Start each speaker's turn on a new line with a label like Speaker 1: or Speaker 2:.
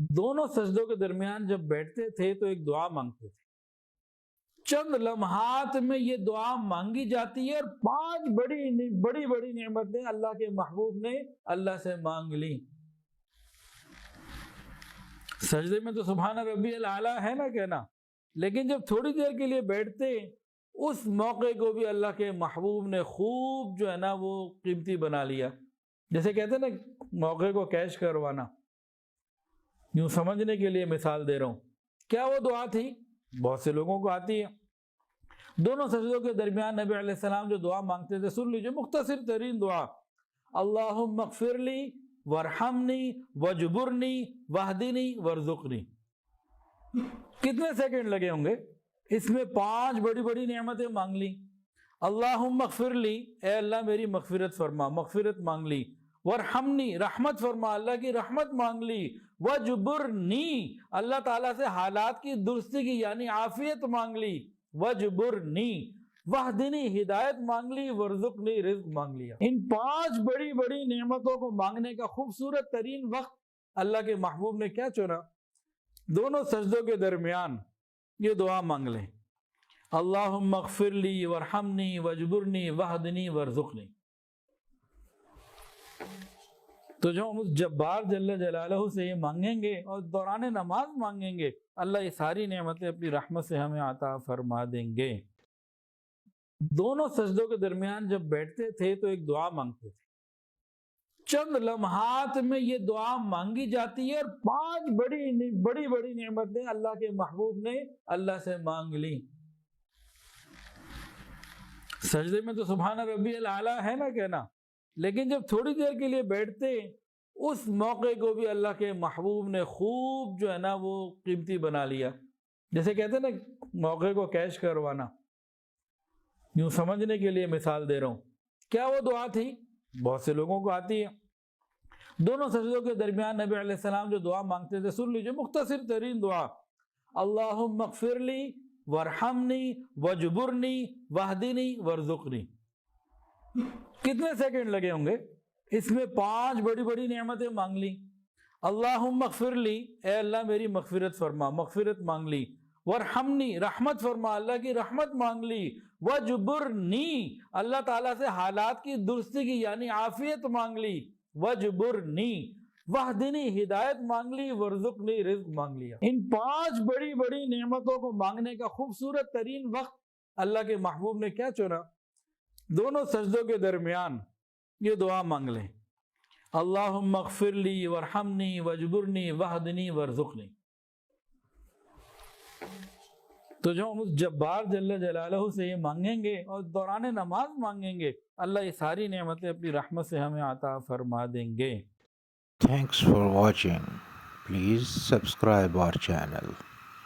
Speaker 1: دونوں سجدوں کے درمیان جب بیٹھتے تھے تو ایک دعا مانگتے تھے. چند لمحات میں یہ دعا مانگی جاتی ہے اور 5 بڑی بڑی نعمتیں اللہ کے محبوب نے اللہ سے مانگ لی. سجدے میں تو سبحان ربی الاعلیٰ ہے نا کہنا، لیکن جب تھوڑی دیر کے لیے بیٹھتے اس موقع کو بھی اللہ کے محبوب نے خوب جو ہے نا وہ قیمتی بنا لیا. جیسے کہتے ہیں نا موقع کو کیش کروانا، یوں سمجھنے کے لیے مثال دے رہا ہوں. کیا وہ دعا تھی؟ بہت سے لوگوں کو آتی ہے. دونوں سجدوں کے درمیان نبی علیہ السلام جو دعا مانگتے تھے سن لیجیے، مختصر ترین دعا، اللہم اغفر لی وارحمنی وجبرنی واہدنی وارزقنی. کتنے سیکنڈ لگے ہوں گے؟ اس میں 5 بڑی بڑی نعمتیں مانگ لی. اللہم اغفر لی، اے اللہ میری مغفرت فرما، مغفرت مانگ لی. وارحمنی، رحمت فرما، اللہ کی رحمت مانگ لی. وجبرنی، اللہ تعالیٰ سے حالات کی درستی کی یعنی عافیت مانگ لی. وجبرنی، واہدنی، ہدایت مانگ لی. ورزقنی، رزق مانگ لیا. ان 5 بڑی بڑی نعمتوں کو مانگنے کا خوبصورت ترین وقت اللہ کے محبوب نے کیا چنا؟ دونوں سجدوں کے درمیان یہ دعا مانگ لیں، اللہم اغفر لی وارحمنی وجبرنی واہدنی وارزقنی. تو جو ہم اس جبار جل جلالہ سے یہ مانگیں گے اور دوران نماز مانگیں گے، اللہ یہ ساری نعمتیں اپنی رحمت سے ہمیں عطا فرما دیں گے. دونوں سجدوں کے درمیان جب بیٹھتے تھے تو ایک دعا مانگتے تھے. چند لمحات میں یہ دعا مانگی جاتی ہے اور 5 بڑی نعمتیں اللہ کے محبوب نے اللہ سے مانگ لی. سجدے میں تو سبحان ربی الاعلیٰ ہے نا کہنا، لیکن جب تھوڑی دیر کے لیے بیٹھتے اس موقع کو بھی اللہ کے محبوب نے خوب جو ہے نا وہ قیمتی بنا لیا. جیسے کہتے ہیں نا موقع کو کیش کروانا، یوں سمجھنے کے لیے مثال دے رہا ہوں. کیا وہ دعا تھی؟ بہت سے لوگوں کو آتی ہے. دونوں سجدوں کے درمیان نبی علیہ السلام جو دعا مانگتے تھے سن لیجیے، مختصر ترین دعا، اللہم اغفر لی وارحمنی وجبرنی واہدنی وارزقنی. کتنے سیکنڈ لگے ہوں گے؟ اس میں 5 بڑی نعمتیں مانگ لی. اللہم اغفر لی، اے اللہ میری مغفرت فرما، مغفرت مانگ لی. وارحمنی، رحمت فرما، اللہ کی رحمت مانگ لی. وجبرنی، اللہ تعالیٰ سے حالات کی درستی کی یعنی عافیت مانگ لی. وجبرنی، واہدنی، ہدایت مانگ لی. ورزقنی، رزق مانگ لیا. ان 5 بڑی نعمتوں کو مانگنے کا خوبصورت ترین وقت اللہ کے محبوب نے کیا چنا؟ دونوں سجدوں کے درمیان یہ دعا مانگ لیں، اللہم اغفر لی وارحمنی وجبرنی واہدنی وارزقنی. تو جو ہم اس جبار جل جلالہ سے یہ مانگیں گے اور دوران نماز مانگیں گے، اللہ یہ ساری نعمتیں اپنی رحمت سے ہمیں عطا فرما دیں گے.
Speaker 2: Thanks for watching. Please subscribe our channel.